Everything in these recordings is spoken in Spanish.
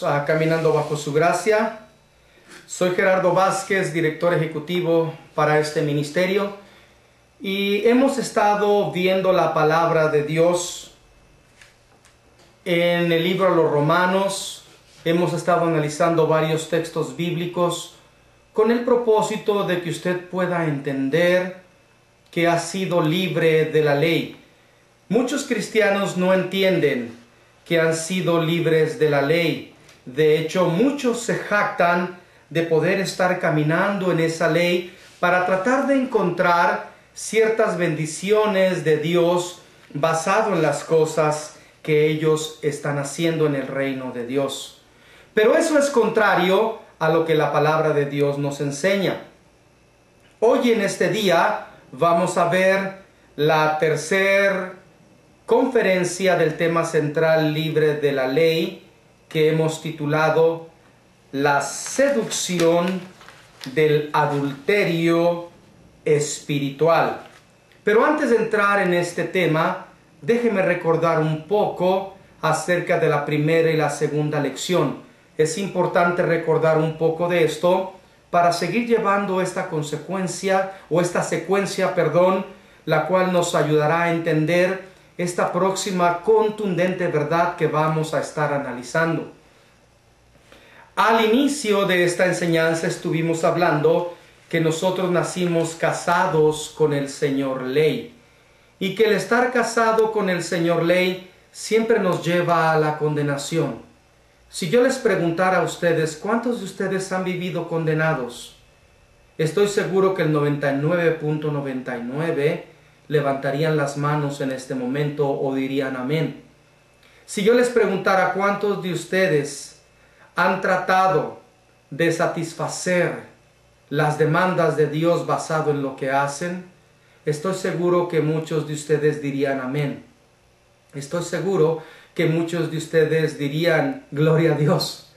Bienvenidos a Caminando Bajo Su Gracia. Soy Gerardo Vázquez, director ejecutivo para este ministerio, y hemos estado viendo la palabra de Dios en el libro de los Romanos. Hemos estado analizando varios textos bíblicos con el propósito de que usted pueda entender que ha sido libre de la ley. Muchos cristianos no entienden que han sido libres de la ley. De hecho, muchos se jactan de poder estar caminando en esa ley para tratar de encontrar ciertas bendiciones de Dios basado en las cosas que ellos están haciendo en el reino de Dios. Pero eso es contrario a lo que la palabra de Dios nos enseña. Hoy en este día vamos a ver la tercera conferencia del tema central libre de la ley, que hemos titulado La seducción del adulterio espiritual. Pero antes de entrar en este tema, déjeme recordar un poco acerca de la primera y la segunda lección. Es importante recordar un poco de esto para seguir llevando esta secuencia, la cual nos ayudará a entender esta próxima contundente verdad que vamos a estar analizando. Al inicio de esta enseñanza estuvimos hablando que nosotros nacimos casados con el Señor Ley, y que el estar casado con el Señor Ley siempre nos lleva a la condenación. Si yo les preguntara a ustedes, ¿cuántos de ustedes han vivido condenados? Estoy seguro que el 99.99 levantarían las manos en este momento o dirían amén. Si yo les preguntara cuántos de ustedes han tratado de satisfacer las demandas de Dios basado en lo que hacen, estoy seguro que muchos de ustedes dirían amén. Estoy seguro que muchos de ustedes dirían gloria a Dios.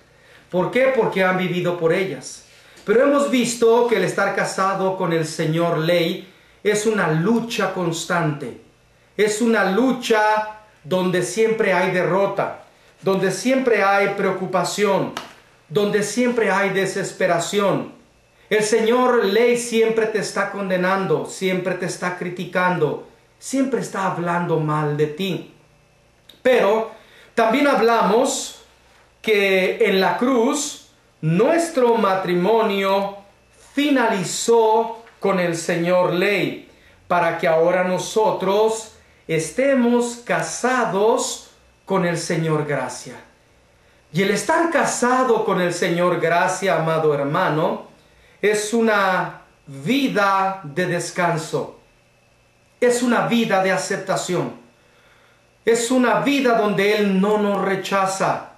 ¿Por qué? Porque han vivido por ellas. Pero hemos visto que el estar casado con el Señor Ley es una lucha constante. Es una lucha donde siempre hay derrota, donde siempre hay preocupación, donde siempre hay desesperación. El Señor Ley siempre te está condenando, siempre te está criticando, siempre está hablando mal de ti. Pero también hablamos que en la cruz nuestro matrimonio finalizó con el Señor Ley, para que ahora nosotros estemos casados con el Señor Gracia. Y el estar casado con el Señor Gracia, amado hermano, es una vida de descanso, es una vida de aceptación, es una vida donde Él no nos rechaza,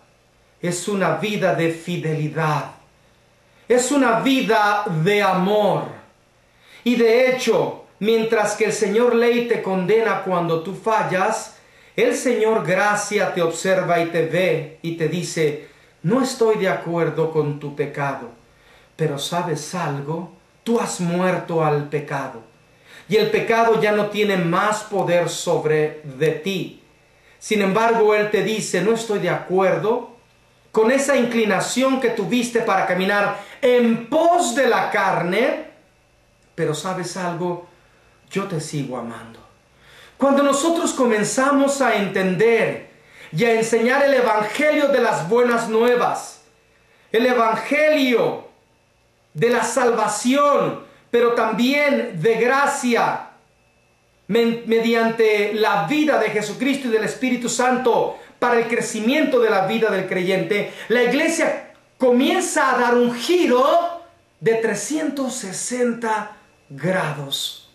es una vida de fidelidad, es una vida de amor. Y de hecho, mientras que el Señor Ley te condena cuando tú fallas, el Señor Gracia te observa y te ve y te dice: no estoy de acuerdo con tu pecado, pero ¿sabes algo? Tú has muerto al pecado, y el pecado ya no tiene más poder sobre de ti. Sin embargo, Él te dice: no estoy de acuerdo con esa inclinación que tuviste para caminar en pos de la carne, pero ¿sabes algo? Yo te sigo amando. Cuando nosotros comenzamos a entender y a enseñar el evangelio de las buenas nuevas, el evangelio de la salvación, pero también de gracia, mediante la vida de Jesucristo y del Espíritu Santo, para el crecimiento de la vida del creyente, la iglesia comienza a dar un giro de 360 grados.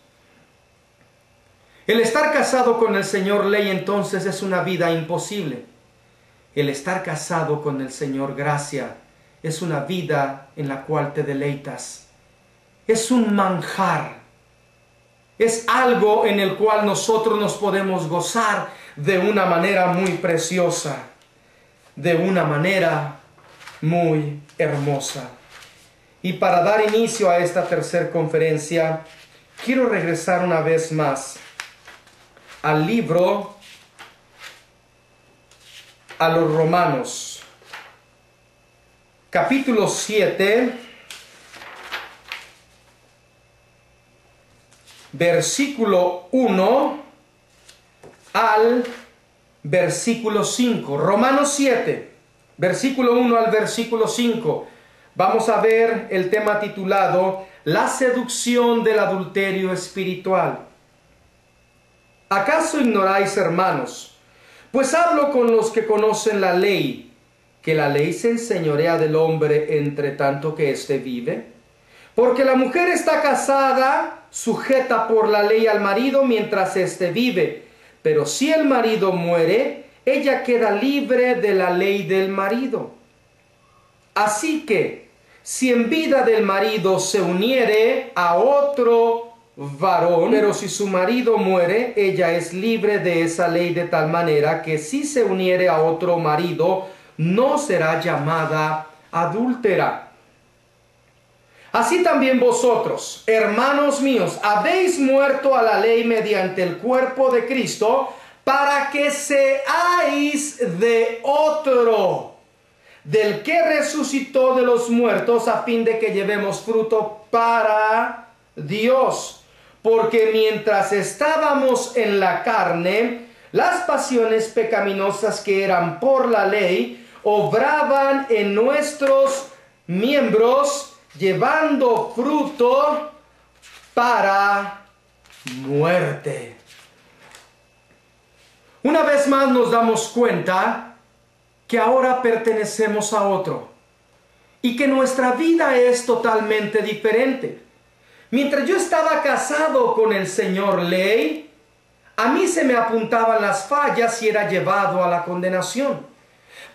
El estar casado con el Señor Ley entonces es una vida imposible. El estar casado con el Señor Gracia es una vida en la cual te deleitas. Es un manjar. Es algo en el cual nosotros nos podemos gozar de una manera muy preciosa, de una manera muy hermosa. Y para dar inicio a esta tercera conferencia, quiero regresar una vez más al libro a los Romanos. capítulo 7, versículo 1 al versículo 5. Romanos 7, versículo 1 al versículo 5. Vamos a ver el tema titulado La seducción del adulterio espiritual. ¿Acaso ignoráis, hermanos? Pues hablo con los que conocen la ley, que la ley se enseñorea del hombre entre tanto que éste vive. Porque la mujer está casada, sujeta por la ley al marido mientras éste vive. Pero si el marido muere, ella queda libre de la ley del marido. Así que, si en vida del marido se uniere a otro varón, pero si su marido muere, ella es libre de esa ley de tal manera que si se uniere a otro marido, no será llamada adúltera. Así también vosotros, hermanos míos, habéis muerto a la ley mediante el cuerpo de Cristo, para que seáis de otro, del que resucitó de los muertos, a fin de que llevemos fruto para Dios. Porque mientras estábamos en la carne, las pasiones pecaminosas que eran por la ley, obraban en nuestros miembros, llevando fruto para muerte. Una vez más nos damos cuenta que ahora pertenecemos a otro y que nuestra vida es totalmente diferente. Mientras yo estaba casado con el Señor Ley, a mí se me apuntaban las fallas y era llevado a la condenación.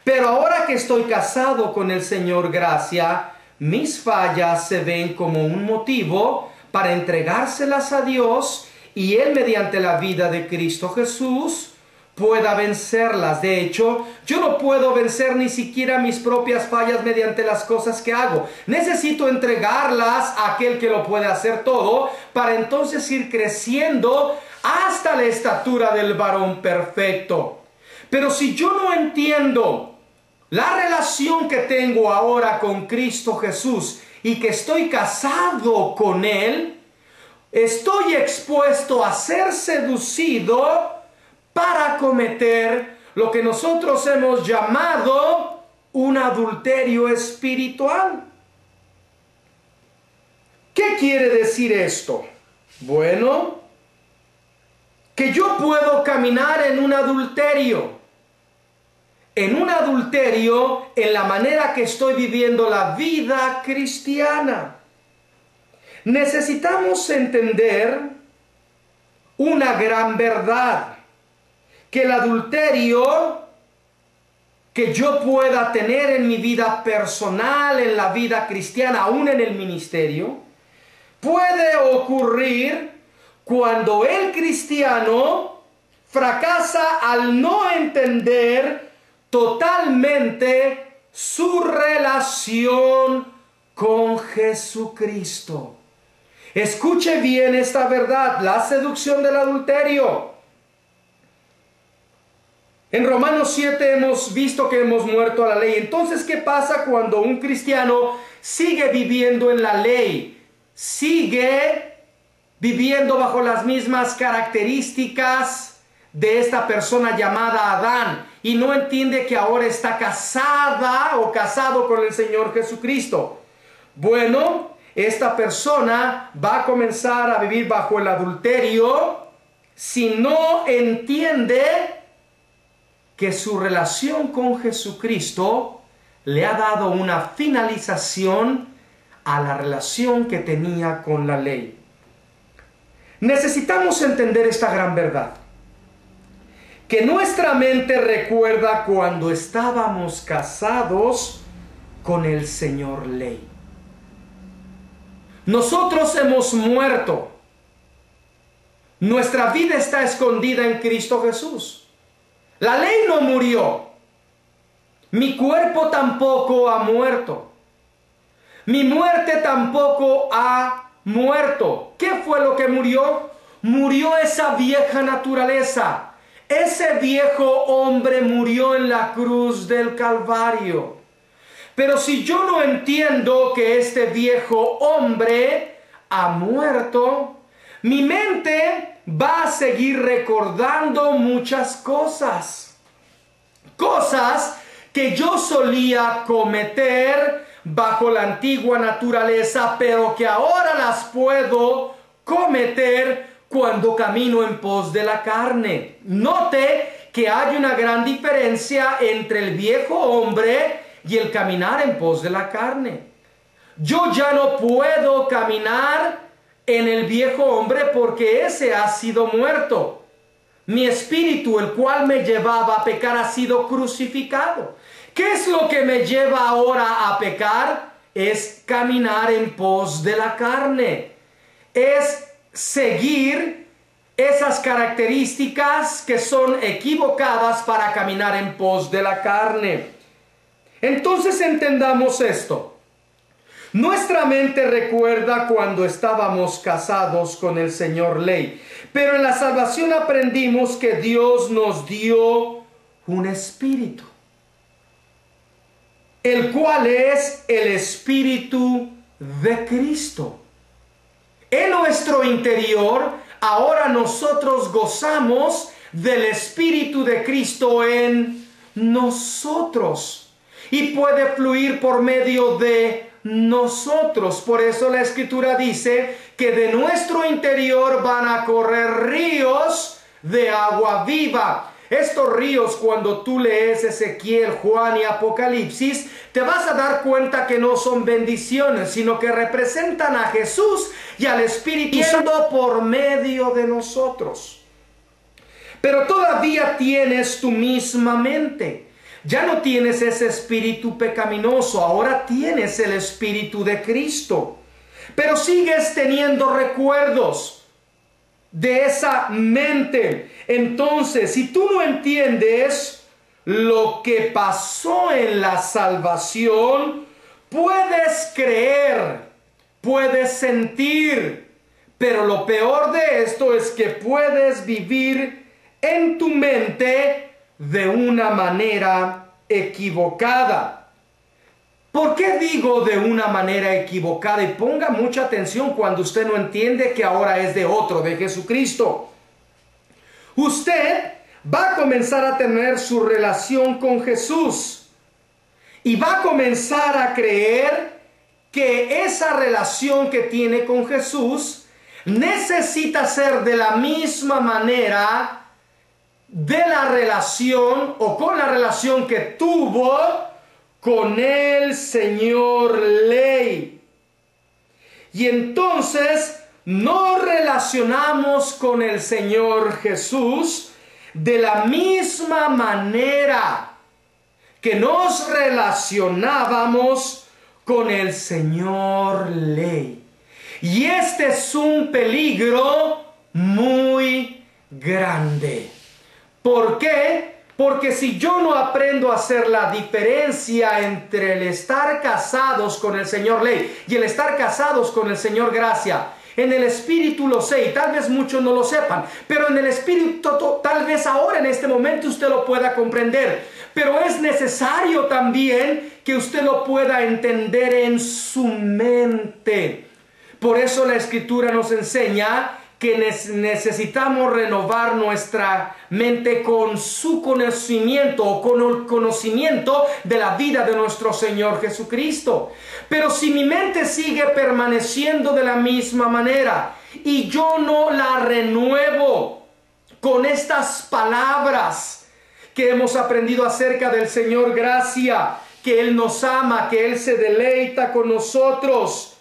Pero ahora que estoy casado con el Señor Gracia, mis fallas se ven como un motivo para entregárselas a Dios y Él, mediante la vida de Cristo Jesús, pueda vencerlas. De hecho, yo no puedo vencer ni siquiera mis propias fallas mediante las cosas que hago. Necesito entregarlas a aquel que lo puede hacer todo, para entonces ir creciendo hasta la estatura del varón perfecto. Pero si yo no entiendo la relación que tengo ahora con Cristo Jesús y que estoy casado con Él, estoy expuesto a ser seducido para cometer lo que nosotros hemos llamado un adulterio espiritual. ¿Qué quiere decir esto? Bueno, que yo puedo caminar en un adulterio en la manera que estoy viviendo la vida cristiana. Necesitamos entender una gran verdad. Que el adulterio que yo pueda tener en mi vida personal, en la vida cristiana, aún en el ministerio, puede ocurrir cuando el cristiano fracasa al no entender totalmente su relación con Jesucristo. Escuche bien esta verdad, la seducción del adulterio. En Romanos 7 hemos visto que hemos muerto a la ley. Entonces, ¿qué pasa cuando un cristiano sigue viviendo en la ley? Sigue viviendo bajo las mismas características de esta persona llamada Adán y no entiende que ahora está casada o casado con el Señor Jesucristo. Bueno, esta persona va a comenzar a vivir bajo el adulterio si no entiende que su relación con Jesucristo le ha dado una finalización a la relación que tenía con la ley. Necesitamos entender esta gran verdad, que nuestra mente recuerda cuando estábamos casados con el Señor Ley. Nosotros hemos muerto. Nuestra vida está escondida en Cristo Jesús. La ley no murió. Mi cuerpo tampoco ha muerto. Mi muerte tampoco ha muerto. ¿Qué fue lo que murió? Murió esa vieja naturaleza. Ese viejo hombre murió en la cruz del Calvario. Pero si yo no entiendo que este viejo hombre ha muerto, mi mente va a seguir recordando muchas cosas. Cosas que yo solía cometer bajo la antigua naturaleza, pero que ahora las puedo cometer cuando camino en pos de la carne. Note que hay una gran diferencia entre el viejo hombre y el caminar en pos de la carne. Yo ya no puedo caminar en el viejo hombre porque ese ha sido muerto. Mi espíritu, el cual me llevaba a pecar, ha sido crucificado. ¿Qué es lo que me lleva ahora a pecar? Es caminar en pos de la carne. Es seguir esas características que son equivocadas para caminar en pos de la carne. Entonces entendamos esto. Nuestra mente recuerda cuando estábamos casados con el Señor Ley, pero en la salvación aprendimos que Dios nos dio un espíritu, el cual es el Espíritu de Cristo. En nuestro interior, ahora nosotros gozamos del Espíritu de Cristo en nosotros. Y puede fluir por medio de nosotros. Por eso la Escritura dice que de nuestro interior van a correr ríos de agua viva. Estos ríos, cuando tú lees Ezequiel, Juan y Apocalipsis, te vas a dar cuenta que no son bendiciones, sino que representan a Jesús y al Espíritu Santo por medio de nosotros. Pero todavía tienes tu misma mente. Ya no tienes ese espíritu pecaminoso, ahora tienes el Espíritu de Cristo. Pero sigues teniendo recuerdos de esa mente. Entonces, si tú no entiendes lo que pasó en la salvación, puedes creer, puedes sentir, pero lo peor de esto es que puedes vivir en tu mente de una manera equivocada. ¿Por qué digo de una manera equivocada? Y ponga mucha atención cuando usted no entiende que ahora es de otro, de Jesucristo. Usted va a comenzar a tener su relación con Jesús y va a comenzar a creer que esa relación que tiene con Jesús necesita ser de la misma manera de la relación o con la relación que tuvo con el Señor Ley. Y entonces nos relacionamos con el Señor Jesús de la misma manera que nos relacionábamos con el Señor Ley. Y este es un peligro muy grande. ¿Por qué? Porque si yo no aprendo a hacer la diferencia entre el estar casados con el Señor Ley y el estar casados con el Señor Gracia, en el Espíritu lo sé y tal vez muchos no lo sepan, pero en el Espíritu tal vez ahora en este momento usted lo pueda comprender, pero es necesario también que usted lo pueda entender en su mente. Por eso la Escritura nos enseña que necesitamos renovar nuestra mente con su conocimiento o con el conocimiento de la vida de nuestro Señor Jesucristo. Pero si mi mente sigue permaneciendo de la misma manera y yo no la renuevo con estas palabras que hemos aprendido acerca del Señor Gracia, que Él nos ama, que Él se deleita con nosotros,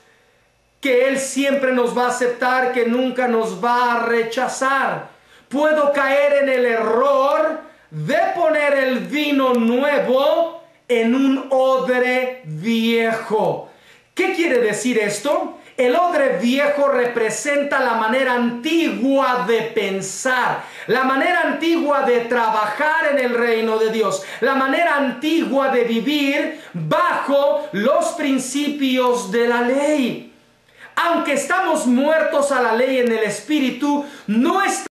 que Él siempre nos va a aceptar, que nunca nos va a rechazar, puedo caer en el error de poner el vino nuevo en un odre viejo. ¿Qué quiere decir esto? El odre viejo representa la manera antigua de pensar, la manera antigua de trabajar en el reino de Dios, la manera antigua de vivir bajo los principios de la ley. Aunque estamos muertos a la ley en el Espíritu, no estamos